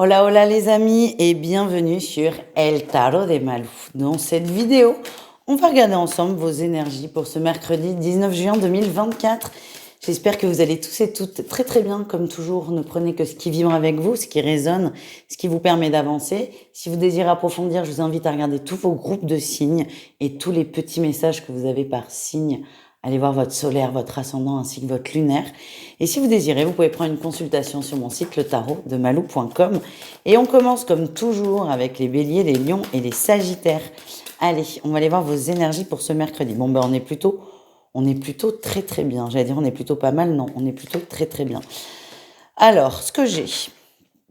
Hola, hola les amis et bienvenue sur El Tarot de Malou. Dans cette vidéo, on va regarder ensemble vos énergies pour ce mercredi 19 juin 2024. J'espère que vous allez tous et toutes très très bien. Comme toujours, ne prenez que ce qui vibre avec vous, ce qui résonne, ce qui vous permet d'avancer. Si vous désirez approfondir, je vous invite à regarder tous vos groupes de signes et tous les petits messages que vous avez par signe. Allez voir votre solaire, votre ascendant ainsi que votre lunaire. Et si vous désirez, vous pouvez prendre une consultation sur mon site letarotdemalou.com. Et on commence comme toujours avec les béliers, les lions et les sagittaires. Allez, on va aller voir vos énergies pour ce mercredi. Bon, ben on est plutôt très très bien. J'allais dire on est plutôt pas mal, non, on est plutôt très très bien. Alors, ce que j'ai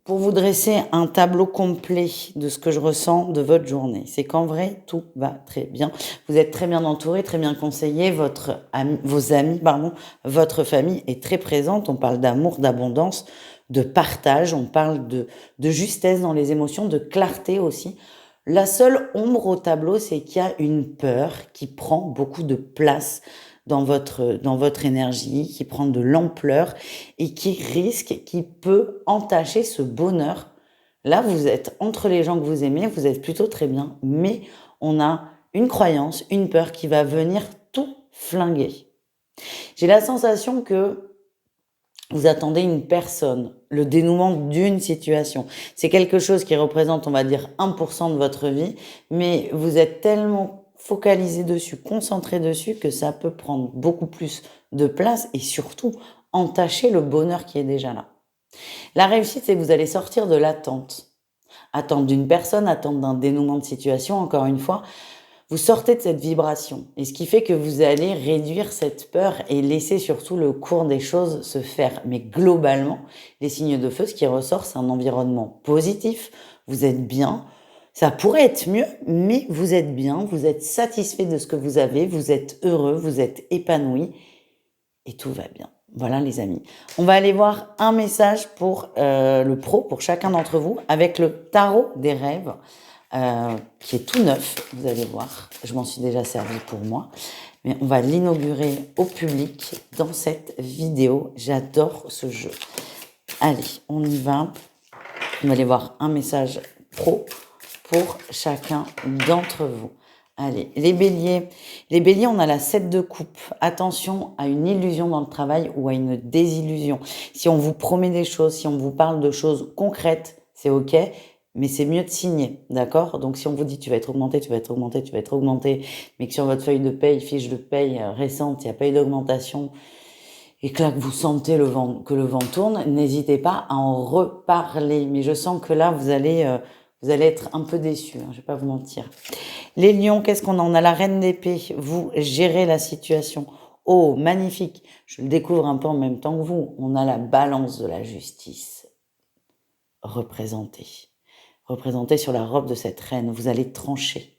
pour vous dresser un tableau complet de ce que je ressens de votre journée, c'est qu'en vrai, tout va très bien. Vous êtes très bien entouré, très bien conseillé, vos amis, votre famille est très présente. On parle d'amour, d'abondance, de partage, on parle de justesse dans les émotions, de clarté aussi. La seule ombre au tableau, c'est qu'il y a une peur qui prend beaucoup de place dans votre énergie, qui prend de l'ampleur et qui peut entacher ce bonheur. Là, vous êtes entre les gens que vous aimez, vous êtes plutôt très bien, mais on a une croyance, une peur qui va venir tout flinguer. J'ai la sensation que vous attendez une personne, le dénouement d'une situation. C'est quelque chose qui représente, on va dire, 1% de votre vie, mais vous êtes tellement focalisé dessus, concentré dessus, que ça peut prendre beaucoup plus de place et surtout entacher le bonheur qui est déjà là. La réussite, c'est que vous allez sortir de l'attente. Attente d'une personne, attente d'un dénouement de situation, encore une fois. Vous sortez de cette vibration. Et ce qui fait que vous allez réduire cette peur et laisser surtout le cours des choses se faire. Mais globalement, les signes de feu, ce qui ressort, c'est un environnement positif. Vous êtes bien. Ça pourrait être mieux, mais vous êtes bien. Vous êtes satisfait de ce que vous avez. Vous êtes heureux. Vous êtes épanoui. Et tout va bien. Voilà les amis. On va aller voir un message pour le pro, pour chacun d'entre vous, avec le tarot des rêves, qui est tout neuf, vous allez voir. Je m'en suis déjà servi pour moi. Mais on va l'inaugurer au public dans cette vidéo. J'adore ce jeu. Allez, on y va. On va aller voir un message pro pour chacun d'entre vous. Allez, les béliers. Les béliers, on a la 7 de coupe. Attention à une illusion dans le travail ou à une désillusion. Si on vous promet des choses, si on vous parle de choses concrètes, c'est OK, mais c'est mieux de signer, d'accord? Donc si on vous dit tu vas être augmenté, tu vas être augmenté, tu vas être augmenté, mais que sur votre feuille de paye, fiche de paye récente, il n'y a pas eu d'augmentation, et que là que vous sentez que le vent tourne, n'hésitez pas à en reparler. Mais je sens que là, vous allez être un peu déçus, hein, je vais pas vous mentir. Les lions, qu'est-ce qu'on a? On a la reine d'épée. Vous gérez la situation. Oh, magnifique. Je le découvre un peu en même temps que vous. On a la balance de la justice représentée. Représentée sur la robe de cette reine. Vous allez trancher.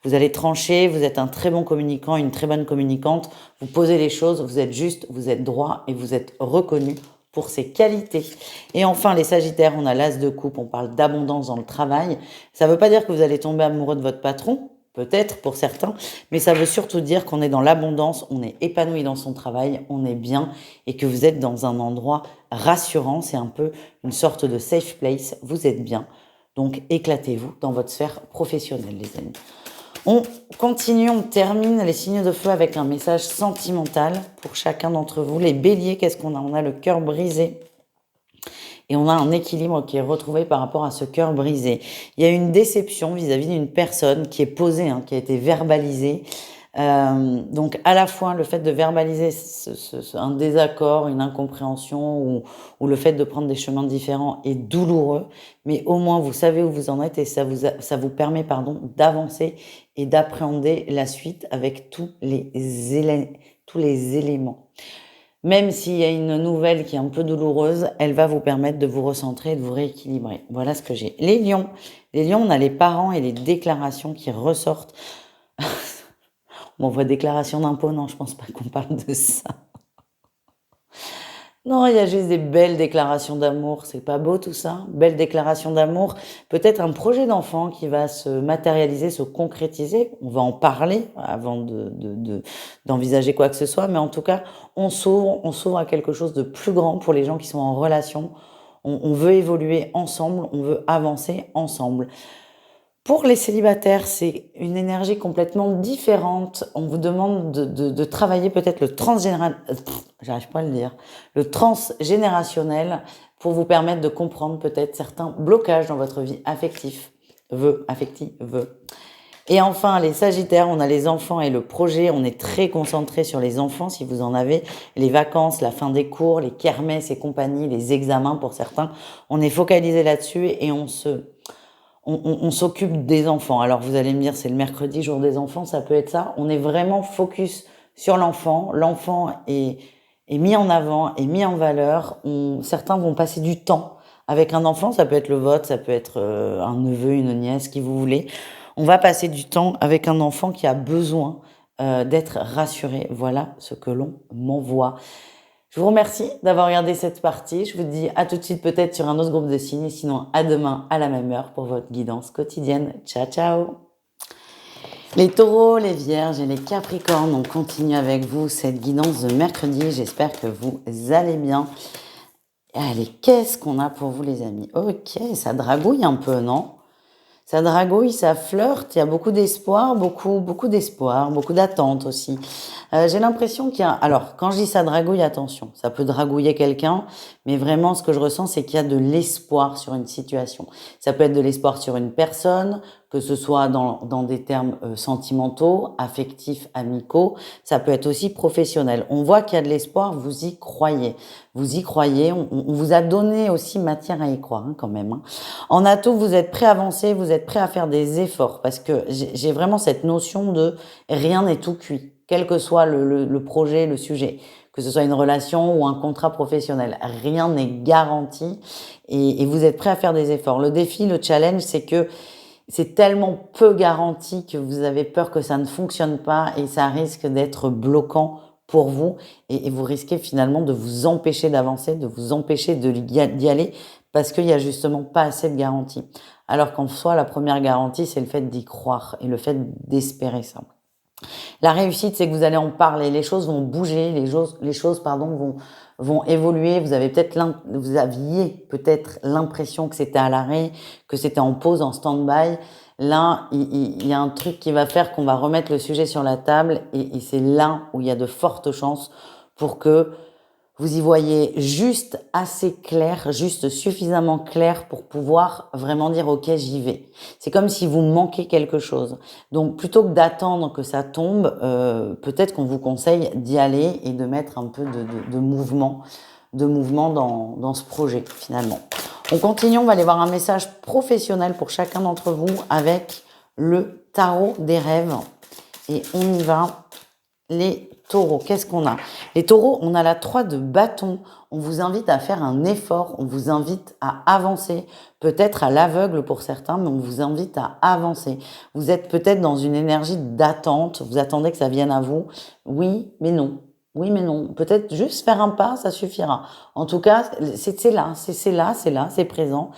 Vous allez trancher, vous êtes un très bon communicant, une très bonne communicante. Vous posez les choses, vous êtes juste, vous êtes droit et vous êtes reconnu pour ses qualités. Et enfin, les sagittaires, on a l'as de coupe, on parle d'abondance dans le travail. Ça ne veut pas dire que vous allez tomber amoureux de votre patron, peut-être pour certains, mais ça veut surtout dire qu'on est dans l'abondance, on est épanoui dans son travail, on est bien et que vous êtes dans un endroit rassurant. C'est un peu une sorte de safe place, vous êtes bien. Donc éclatez-vous dans votre sphère professionnelle, les amis. On continue, on termine les signes de feu avec un message sentimental pour chacun d'entre vous. Les béliers, qu'est-ce qu'on a? On a le cœur brisé. Et on a un équilibre qui est retrouvé par rapport à ce cœur brisé. Il y a une déception vis-à-vis d'une personne qui est posée, hein, qui a été verbalisée. Donc à la fois le fait de verbaliser un désaccord, une incompréhension ou le fait de prendre des chemins différents est douloureux, mais au moins vous savez où vous en êtes et ça vous permet d'avancer et d'appréhender la suite avec tous les éléments. Même s'il y a une nouvelle qui est un peu douloureuse, elle va vous permettre de vous recentrer et de vous rééquilibrer. Voilà ce que j'ai. Les lions, on a les parents et les déclarations qui ressortent. On voit déclaration d'impôt, non, je pense pas qu'on parle de ça. Non, il y a juste des belles déclarations d'amour, c'est pas beau tout ça? Belles déclarations d'amour, peut-être un projet d'enfant qui va se matérialiser, se concrétiser. On va en parler avant d'envisager quoi que ce soit, mais en tout cas, on s'ouvre à quelque chose de plus grand pour les gens qui sont en relation. On veut évoluer ensemble, on veut avancer ensemble. Pour les célibataires, c'est une énergie complètement différente. On vous demande de travailler peut-être j'arrive pas à le dire, le transgénérationnel pour vous permettre de comprendre peut-être certains blocages dans votre vie affective. Et enfin, les sagittaires, on a les enfants et le projet. On est très concentré sur les enfants, si vous en avez. Les vacances, la fin des cours, les kermesses et compagnie, les examens pour certains. On est focalisé là-dessus et on s'occupe des enfants. Alors vous allez me dire, c'est le mercredi, jour des enfants, ça peut être ça. On est vraiment focus sur l'enfant. L'enfant est mis en avant, est mis en valeur. Certains vont passer du temps avec un enfant. Ça peut être le vôtre, ça peut être un neveu, une nièce, qui vous voulez. On va passer du temps avec un enfant qui a besoin d'être rassuré. Voilà ce que l'on m'envoie. Je vous remercie d'avoir regardé cette partie. Je vous dis à tout de suite peut-être sur un autre groupe de signes. Sinon, à demain à la même heure pour votre guidance quotidienne. Ciao, ciao. Les taureaux, les vierges et les capricornes, on continue avec vous cette guidance de mercredi. J'espère que vous allez bien. Allez, qu'est-ce qu'on a pour vous les amis? Ok, ça dragouille un peu, non? Ça dragouille, ça flirte, il y a beaucoup d'espoir, beaucoup d'espoir, beaucoup d'attente aussi. J'ai l'impression qu'il y a... Alors, quand je dis ça dragouille, attention, ça peut dragouiller quelqu'un, mais vraiment, ce que je ressens, c'est qu'il y a de l'espoir sur une situation. Ça peut être de l'espoir sur une personne, que ce soit dans des termes sentimentaux, affectifs, amicaux. Ça peut être aussi professionnel. On voit qu'il y a de l'espoir, vous y croyez. Vous y croyez, on vous a donné aussi matière à y croire quand même. En atout, vous êtes prêt à avancer, vous êtes prêt à faire des efforts parce que j'ai vraiment cette notion de rien n'est tout cuit, quel que soit le projet, le sujet, que ce soit une relation ou un contrat professionnel. Rien n'est garanti et vous êtes prêt à faire des efforts. Le défi, le challenge, c'est que c'est tellement peu garanti que vous avez peur que ça ne fonctionne pas et ça risque d'être bloquant pour vous et vous risquez finalement de vous empêcher d'avancer, de vous empêcher d'y aller parce qu'il n'y a justement pas assez de garantie. Alors qu'en soi, la première garantie, c'est le fait d'y croire et le fait d'espérer ça. La réussite, c'est que vous allez en parler, les choses vont bouger, les choses vont évoluer. Vous aviez peut-être l'impression que c'était à l'arrêt, que c'était en pause, en stand-by. Là, il y a un truc qui va faire qu'on va remettre le sujet sur la table et c'est là où il y a de fortes chances pour que vous y voyez juste assez clair, juste suffisamment clair pour pouvoir vraiment dire ok, j'y vais. C'est comme si vous manquez quelque chose. Donc plutôt que d'attendre que ça tombe, peut-être qu'on vous conseille d'y aller et de mettre un peu de mouvement dans ce projet finalement. On continue, on va aller voir un message professionnel pour chacun d'entre vous avec le tarot des rêves. Et on y va. Les taureaux, qu'est-ce qu'on a? Les taureaux, on a la 3 de bâton. On vous invite à faire un effort, on vous invite à avancer, peut-être à l'aveugle pour certains, mais on vous invite à avancer. Vous êtes peut-être dans une énergie d'attente, vous attendez que ça vienne à vous. Oui, mais non. Oui, mais non. Peut-être juste faire un pas, ça suffira. En tout cas, c'est là, c'est présent.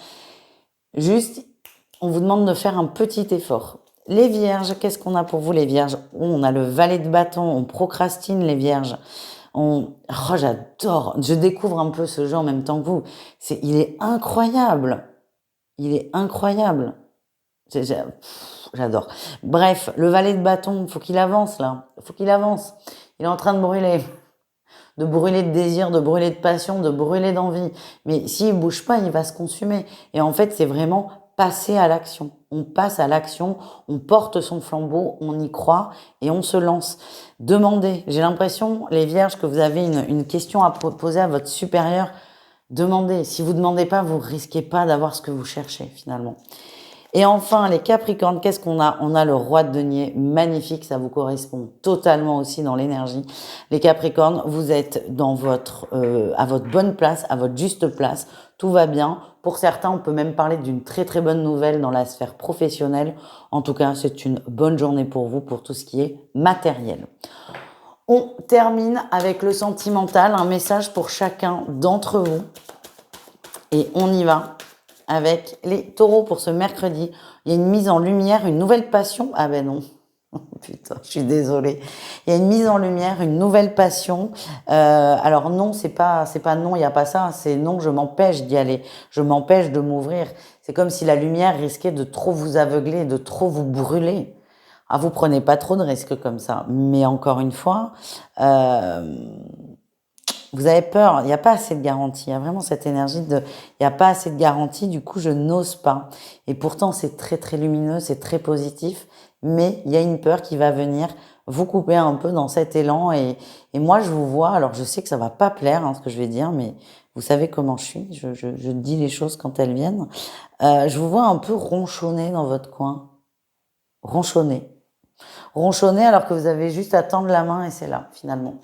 Juste, on vous demande de faire un petit effort. Les vierges, qu'est-ce qu'on a pour vous les vierges? On a le valet de bâton, on procrastine les vierges. Oh, j'adore, je découvre un peu ce jeu en même temps que vous. Il est incroyable. Il est incroyable. J'adore. Bref, le valet de bâton, faut qu'il avance là. Faut qu'il avance. Il est en train de brûler. De brûler de désir, de brûler de passion, de brûler d'envie. Mais s'il bouge pas, il va se consumer. Et en fait, c'est vraiment passer à l'action. On passe à l'action, on porte son flambeau, on y croit et on se lance. Demandez. J'ai l'impression, les vierges, que vous avez une question à poser à votre supérieur. Demandez. Si vous demandez pas, vous risquez pas d'avoir ce que vous cherchez finalement. Et enfin, les Capricornes, qu'est-ce qu'on a? On a le roi de denier, magnifique, ça vous correspond totalement aussi dans l'énergie. Les Capricornes, vous êtes à votre bonne place, à votre juste place, tout va bien. Pour certains, on peut même parler d'une très très bonne nouvelle dans la sphère professionnelle. En tout cas, c'est une bonne journée pour vous, pour tout ce qui est matériel. On termine avec le sentimental, un message pour chacun d'entre vous. Et on y va. Avec les taureaux pour ce mercredi. Il y a une mise en lumière, une nouvelle passion. Ah ben non. Putain, je suis désolée. Il y a une mise en lumière, une nouvelle passion. Alors non, c'est pas non, il n'y a pas ça. C'est non, je m'empêche d'y aller. Je m'empêche de m'ouvrir. C'est comme si la lumière risquait de trop vous aveugler, de trop vous brûler. Ah, vous prenez pas trop de risques comme ça. Mais encore une fois, euh, vous avez peur, il n'y a pas assez de garantie. Il y a vraiment cette énergie de, il n'y a pas assez de garantie, du coup, je n'ose pas. Et pourtant, c'est très, très lumineux, c'est très positif, mais il y a une peur qui va venir vous couper un peu dans cet élan. Et moi, je vous vois, alors je sais que ça va pas plaire, hein, ce que je vais dire, mais vous savez comment je suis, je dis les choses quand elles viennent. Je vous vois un peu ronchonner dans votre coin. Ronchonner. Ronchonner alors que vous avez juste à tendre la main et c'est là, finalement.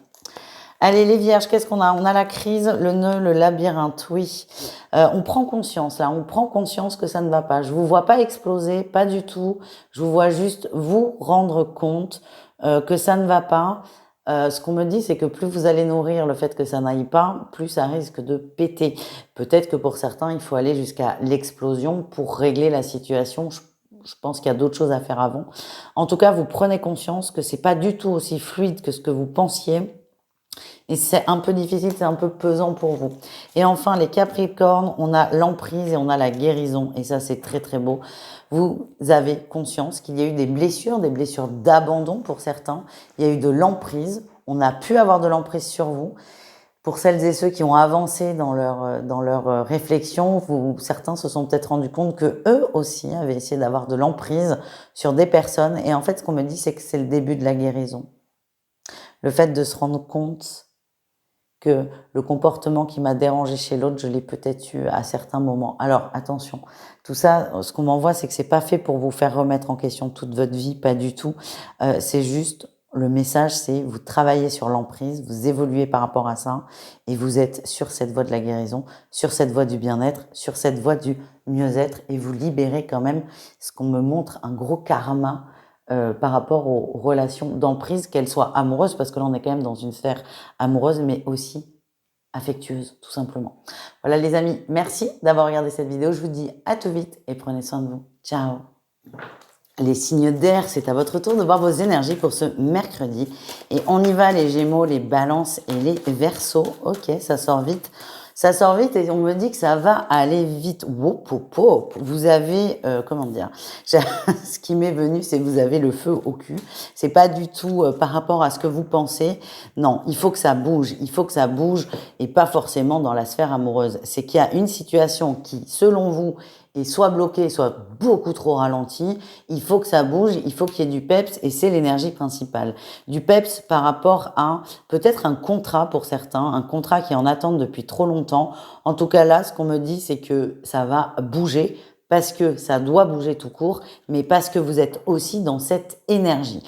Allez, les vierges, qu'est-ce qu'on a? On a la crise, le nœud, le labyrinthe, oui. On prend conscience, là, on prend conscience que ça ne va pas. Je vous vois pas exploser, pas du tout. Je vous vois juste vous rendre compte que ça ne va pas. Ce qu'on me dit, c'est que plus vous allez nourrir le fait que ça n'aille pas, plus ça risque de péter. Peut-être que pour certains, il faut aller jusqu'à l'explosion pour régler la situation. Je pense qu'il y a d'autres choses à faire avant. En tout cas, vous prenez conscience que c'est pas du tout aussi fluide que ce que vous pensiez et c'est un peu difficile, c'est un peu pesant pour vous. Et enfin, les Capricornes, on a l'emprise et on a la guérison. Et ça, c'est très, très beau. Vous avez conscience qu'il y a eu des blessures d'abandon pour certains. Il y a eu de l'emprise. On a pu avoir de l'emprise sur vous. Pour celles et ceux qui ont avancé dans leur réflexion, certains se sont peut-être rendus compte que eux aussi avaient essayé d'avoir de l'emprise sur des personnes. Et en fait, ce qu'on me dit, c'est que c'est le début de la guérison. Le fait de se rendre compte que le comportement qui m'a dérangé chez l'autre, je l'ai peut-être eu à certains moments. Alors attention, tout ça, ce qu'on m'envoie, c'est que c'est pas fait pour vous faire remettre en question toute votre vie, pas du tout. C'est juste le message, c'est vous travaillez sur l'emprise, vous évoluez par rapport à ça, et vous êtes sur cette voie de la guérison, sur cette voie du bien-être, sur cette voie du mieux-être, et vous libérez quand même ce qu'on me montre, un gros karma par rapport aux relations d'emprise, qu'elles soient amoureuses, parce que là on est quand même dans une sphère amoureuse, mais aussi affectueuse, tout simplement. Voilà les amis, merci d'avoir regardé cette vidéo. Je vous dis à tout vite et prenez soin de vous. Ciao. Les signes d'air, c'est à votre tour de voir vos énergies pour ce mercredi. Et on y va, les Gémeaux, les Balances et les Verseaux. Ok, ça sort vite. Ça sort vite et on me dit que ça va aller vite. Wop, wop, wop. Vous avez, comment dire, ce qui m'est venu, c'est que vous avez le feu au cul. C'est pas du tout par rapport à ce que vous pensez. Non, il faut que ça bouge. Il faut que ça bouge et pas forcément dans la sphère amoureuse. C'est qu'il y a une situation qui, selon vous, est soit bloquée, soit beaucoup trop ralentie. Il faut que ça bouge, il faut qu'il y ait du peps et c'est l'énergie principale. Du peps par rapport à peut-être un contrat pour certains, un contrat qui est en attente depuis trop longtemps. En tout cas là, ce qu'on me dit, c'est que ça va bouger parce que ça doit bouger tout court, mais parce que vous êtes aussi dans cette énergie.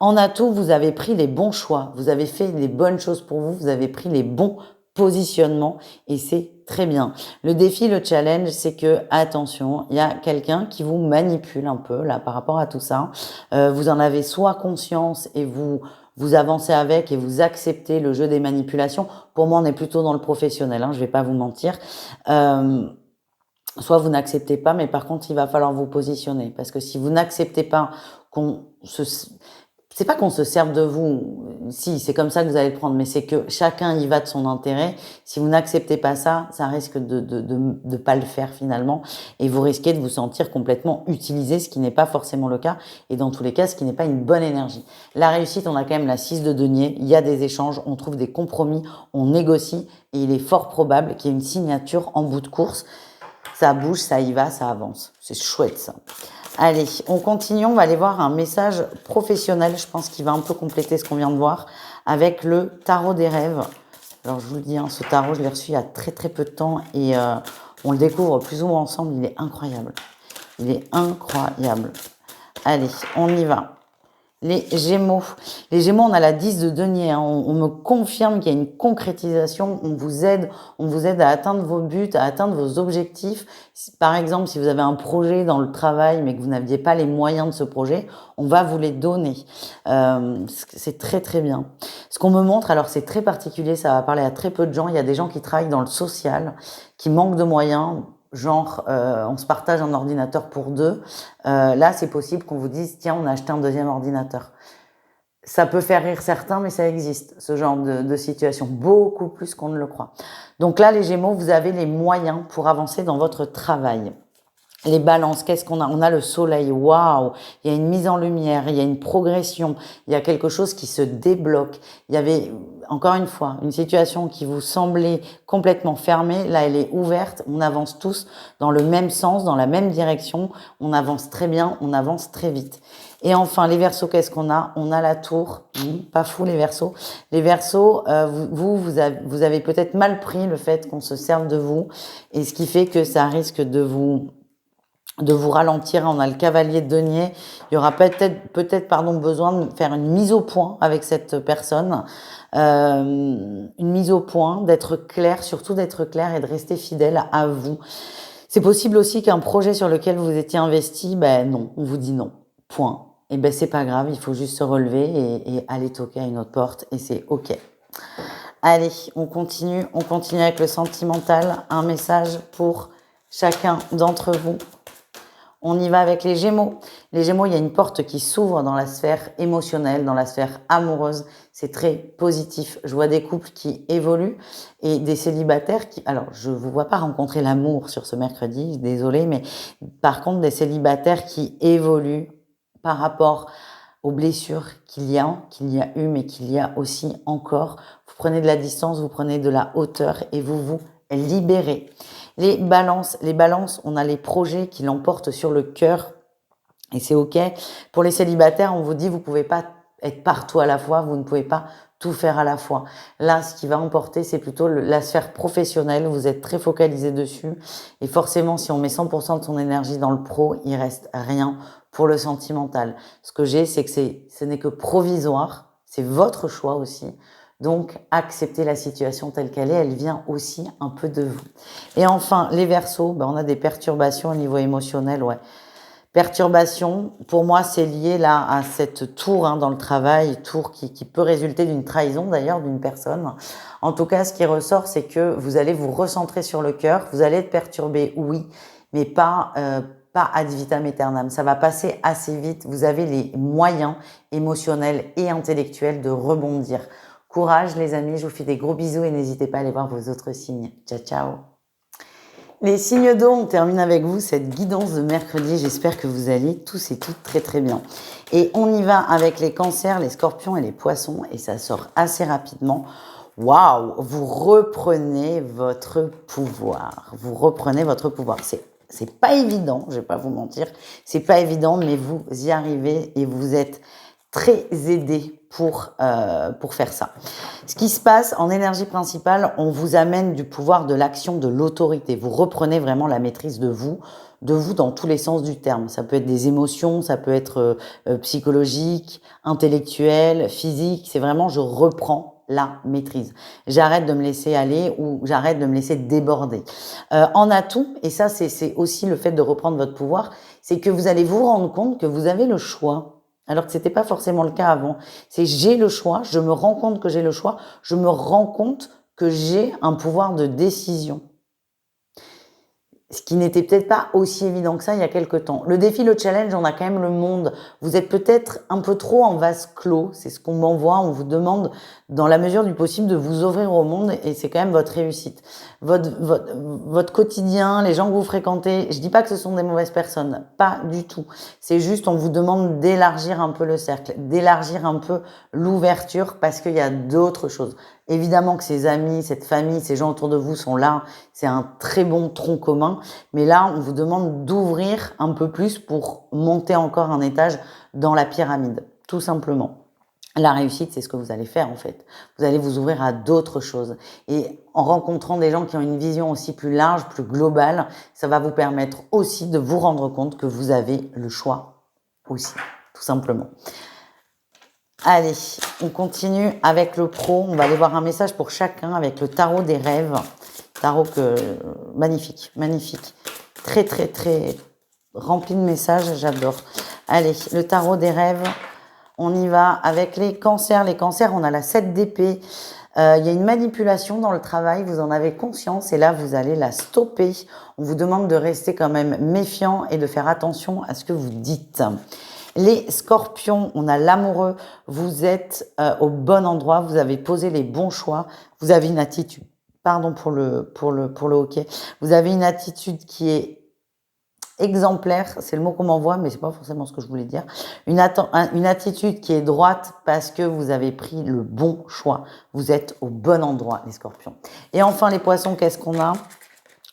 En atout, vous avez pris les bons choix, vous avez fait les bonnes choses pour vous, vous avez pris les bons positionnements et c'est très bien. Le défi, le challenge, c'est que, attention, il y a quelqu'un qui vous manipule un peu là par rapport à tout ça. Vous en avez soit conscience et vous avancez avec et vous acceptez le jeu des manipulations. Pour moi, on est plutôt dans le professionnel, hein, je vais pas vous mentir. Soit vous n'acceptez pas, mais par contre, il va falloir vous positionner. Parce que si vous n'acceptez pas qu'on se... C'est pas qu'on se serve de vous, si, c'est comme ça que vous allez le prendre, mais c'est que chacun y va de son intérêt. Si vous n'acceptez pas ça, ça risque de pas le faire finalement. Et vous risquez de vous sentir complètement utilisé, ce qui n'est pas forcément le cas. Et dans tous les cas, ce qui n'est pas une bonne énergie. La réussite, on a quand même la 6 de denier. Il y a des échanges, on trouve des compromis, on négocie. Et il est fort probable qu'il y ait une signature en bout de course. Ça bouge, ça y va, ça avance. C'est chouette ça. Allez, on continue, on va aller voir un message professionnel, je pense qu'il va un peu compléter ce qu'on vient de voir, avec le tarot des rêves. Alors je vous le dis, hein, ce tarot, je l'ai reçu il y a très très peu de temps et on le découvre plus ou moins ensemble, il est incroyable. Il est incroyable. Allez, on y va. Les Gémeaux. Les Gémeaux, on a la 10 de denier. Hein. On me confirme qu'il y a une concrétisation. On vous aide à atteindre vos buts, à atteindre vos objectifs. Par exemple, si vous avez un projet dans le travail, mais que vous n'aviez pas les moyens de ce projet, on va vous les donner. C'est très très bien. Ce qu'on me montre, alors c'est très particulier, ça va parler à très peu de gens. Il y a des gens qui travaillent dans le social, qui manquent de moyens. genre on se partage un ordinateur pour deux, là c'est possible qu'on vous dise tiens on a acheté un deuxième ordinateur. Ça peut faire rire certains, mais ça existe, ce genre de situation, beaucoup plus qu'on ne le croit. Donc là, les Gémeaux, vous avez les moyens pour avancer dans votre travail. Les balances, qu'est-ce qu'on a? On a le soleil, waouh! Il y a une mise en lumière, il y a une progression, il y a quelque chose qui se débloque. Il y avait, encore une fois, une situation qui vous semblait complètement fermée. Là, elle est ouverte. On avance tous dans le même sens, dans la même direction. On avance très bien, on avance très vite. Et enfin, les Verseaux, qu'est-ce qu'on a? On a la tour. Pas fou, les Verseaux. Les Verseaux, vous avez peut-être mal pris le fait qu'on se serve de vous. Et ce qui fait que ça risque de vous ralentir. On a le cavalier de denier. Il y aura peut-être besoin de faire une mise au point avec cette personne. Une mise au point, d'être clair, surtout d'être clair et de rester fidèle à vous. C'est possible aussi qu'un projet sur lequel vous étiez investi, ben non, on vous dit non. Point. Et ben c'est pas grave, il faut juste se relever et aller toquer à une autre porte et c'est ok. Allez, on continue avec le sentimental. Un message pour chacun d'entre vous. On y va avec les Gémeaux. Les Gémeaux, il y a une porte qui s'ouvre dans la sphère émotionnelle, dans la sphère amoureuse. C'est très positif. Je vois des couples qui évoluent et des célibataires qui... Alors, je vous vois pas rencontrer l'amour sur ce mercredi, désolée, mais par contre, des célibataires qui évoluent par rapport aux blessures qu'il y a eu, mais qu'il y a aussi encore. Vous prenez de la distance, vous prenez de la hauteur et vous vous libérez. Les balances, on a les projets qui l'emportent sur le cœur et c'est ok. Pour les célibataires, on vous dit vous pouvez pas être partout à la fois, vous ne pouvez pas tout faire à la fois. Là, ce qui va emporter, c'est plutôt la sphère professionnelle. Vous êtes très focalisé dessus et forcément, si on met 100% de son énergie dans le pro, il reste rien pour le sentimental. Ce que j'ai, c'est que ce n'est que provisoire. C'est votre choix aussi. Donc, acceptez la situation telle qu'elle est, elle vient aussi un peu de vous. Et enfin, les Verseaux, on a des perturbations au niveau émotionnel, ouais. Perturbations, pour moi, c'est lié là à cette tour dans le travail, tour qui peut résulter d'une trahison d'ailleurs d'une personne. En tout cas, ce qui ressort, c'est que vous allez vous recentrer sur le cœur, vous allez être perturbé, oui, mais pas ad vitam aeternam. Ça va passer assez vite. Vous avez les moyens émotionnels et intellectuels de rebondir. Courage les amis, je vous fais des gros bisous et n'hésitez pas à aller voir vos autres signes. Ciao, ciao. Les signes d'eau, on termine avec vous cette guidance de mercredi. J'espère que vous allez tous et toutes très très bien. Et on y va avec les cancers, les scorpions et les poissons et ça sort assez rapidement. Waouh, vous reprenez votre pouvoir. Vous reprenez votre pouvoir. C'est pas évident, je vais pas vous mentir. C'est pas évident, mais vous y arrivez et vous êtes très aidé pour faire ça. Ce qui se passe en énergie principale, on vous amène du pouvoir de l'action, de l'autorité. Vous reprenez vraiment la maîtrise de vous dans tous les sens du terme. Ça peut être des émotions, ça peut être psychologique, intellectuel, physique. C'est vraiment je reprends la maîtrise. J'arrête de me laisser aller ou j'arrête de me laisser déborder. En atout, et ça c'est aussi le fait de reprendre votre pouvoir, c'est que vous allez vous rendre compte que vous avez le choix. Alors que c'était pas forcément le cas avant. C'est j'ai le choix, je me rends compte que j'ai le choix, je me rends compte que j'ai un pouvoir de décision. Ce qui n'était peut-être pas aussi évident que ça il y a quelque temps. Le défi, le challenge, on a quand même le monde. Vous êtes peut-être un peu trop en vase clos. C'est ce qu'on m'envoie. On vous demande, dans la mesure du possible, de vous ouvrir au monde et c'est quand même votre réussite. Votre quotidien, les gens que vous fréquentez, je dis pas que ce sont des mauvaises personnes. Pas du tout. C'est juste, on vous demande d'élargir un peu le cercle, d'élargir un peu l'ouverture parce qu'il y a d'autres choses. Évidemment que ces amis, cette famille, ces gens autour de vous sont là. C'est un très bon tronc commun. Mais là, on vous demande d'ouvrir un peu plus pour monter encore un étage dans la pyramide, tout simplement. La réussite, c'est ce que vous allez faire en fait. Vous allez vous ouvrir à d'autres choses. Et en rencontrant des gens qui ont une vision aussi plus large, plus globale, ça va vous permettre aussi de vous rendre compte que vous avez le choix aussi, tout simplement. Allez, on continue avec le pro. On va aller voir un message pour chacun avec le tarot des rêves. Tarot magnifique, magnifique. Très, très, très rempli de messages, j'adore. Allez, le tarot des rêves. On y va avec les cancers. Les cancers, on a la 7 d'épée. Il y a une manipulation dans le travail, vous en avez conscience et là, vous allez la stopper. On vous demande de rester quand même méfiant et de faire attention à ce que vous dites. Les scorpions, on a l'amoureux, vous êtes au bon endroit, vous avez posé les bons choix, vous avez une attitude, pardon pour le hockey, vous avez une attitude qui est exemplaire, c'est le mot qu'on m'envoie, mais c'est pas forcément ce que je voulais dire. Une attitude qui est droite parce que vous avez pris le bon choix. Vous êtes au bon endroit, les scorpions. Et enfin, les poissons, qu'est-ce qu'on a?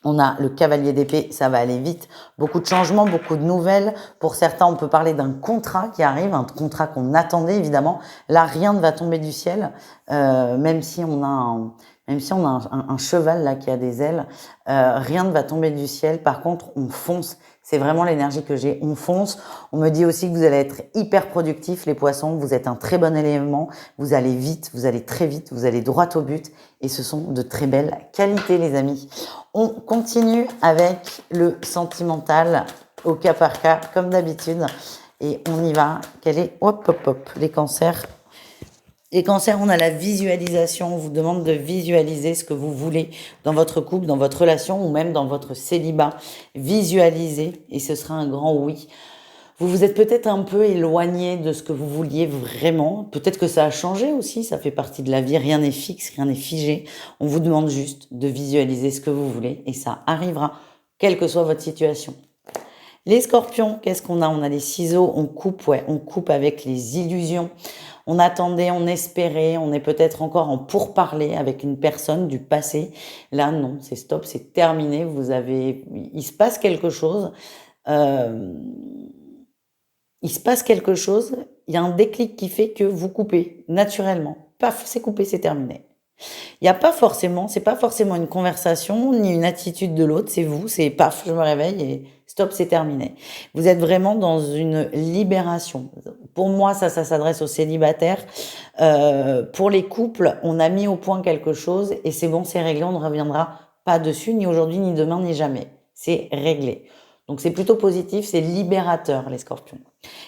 On a le cavalier d'épée, ça va aller vite. Beaucoup de changements, beaucoup de nouvelles. Pour certains, on peut parler d'un contrat qui arrive, un contrat qu'on attendait évidemment. Là, rien ne va tomber du ciel, même si on a un cheval là qui a des ailes, rien ne va tomber du ciel. Par contre, on fonce. C'est vraiment l'énergie que j'ai. On fonce. On me dit aussi que vous allez être hyper productif, les poissons. Vous êtes un très bon élément. Vous allez vite, vous allez très vite, vous allez droit au but. Et ce sont de très belles qualités, les amis. On continue avec le sentimental au cas par cas, comme d'habitude. Et on y va. Quel est, hop, hop, hop, les cancers. Les cancers, on a la visualisation. On vous demande de visualiser ce que vous voulez dans votre couple, dans votre relation ou même dans votre célibat. Visualisez et ce sera un grand oui. Vous vous êtes peut-être un peu éloigné de ce que vous vouliez vraiment. Peut-être que ça a changé aussi, ça fait partie de la vie. Rien n'est fixe, rien n'est figé. On vous demande juste de visualiser ce que vous voulez et ça arrivera, quelle que soit votre situation. Les scorpions, qu'est-ce qu'on a? On a les ciseaux, on coupe, ouais, on coupe avec les illusions. On attendait, on espérait, on est peut-être encore en pourparlers avec une personne du passé. Là, non, c'est stop, c'est terminé. Il se passe quelque chose. Il se passe quelque chose. Il y a un déclic qui fait que vous coupez naturellement. Paf, c'est coupé, c'est terminé. Il n'y a pas forcément, c'est pas forcément une conversation ni une attitude de l'autre, c'est vous, c'est paf, je me réveille et stop, c'est terminé. Vous êtes vraiment dans une libération. Pour moi, ça s'adresse aux célibataires. Pour les couples, on a mis au point quelque chose et c'est bon, c'est réglé, on ne reviendra pas dessus, ni aujourd'hui, ni demain, ni jamais. C'est réglé. Donc c'est plutôt positif, c'est libérateur, les scorpions.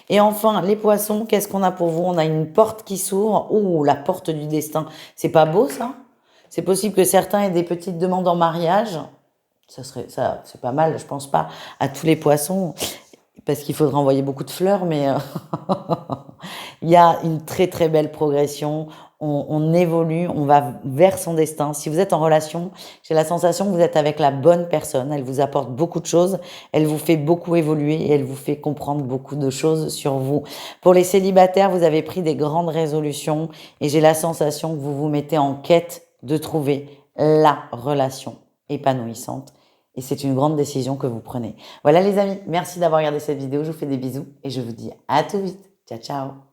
Et enfin, les poissons, qu'est-ce qu'on a pour vous? On a une porte qui s'ouvre. Ouh, la porte du destin. C'est pas beau, ça? C'est possible que certains aient des petites demandes en mariage. Ça, c'est pas mal. Je pense pas à tous les poissons parce qu'il faudra envoyer beaucoup de fleurs, mais il y a une très très belle progression. On évolue, on va vers son destin. Si vous êtes en relation, j'ai la sensation que vous êtes avec la bonne personne. Elle vous apporte beaucoup de choses, elle vous fait beaucoup évoluer et elle vous fait comprendre beaucoup de choses sur vous. Pour les célibataires, vous avez pris des grandes résolutions et j'ai la sensation que vous vous mettez en quête de trouver la relation épanouissante. Et c'est une grande décision que vous prenez. Voilà les amis, merci d'avoir regardé cette vidéo. Je vous fais des bisous et je vous dis à tout vite. Ciao, ciao.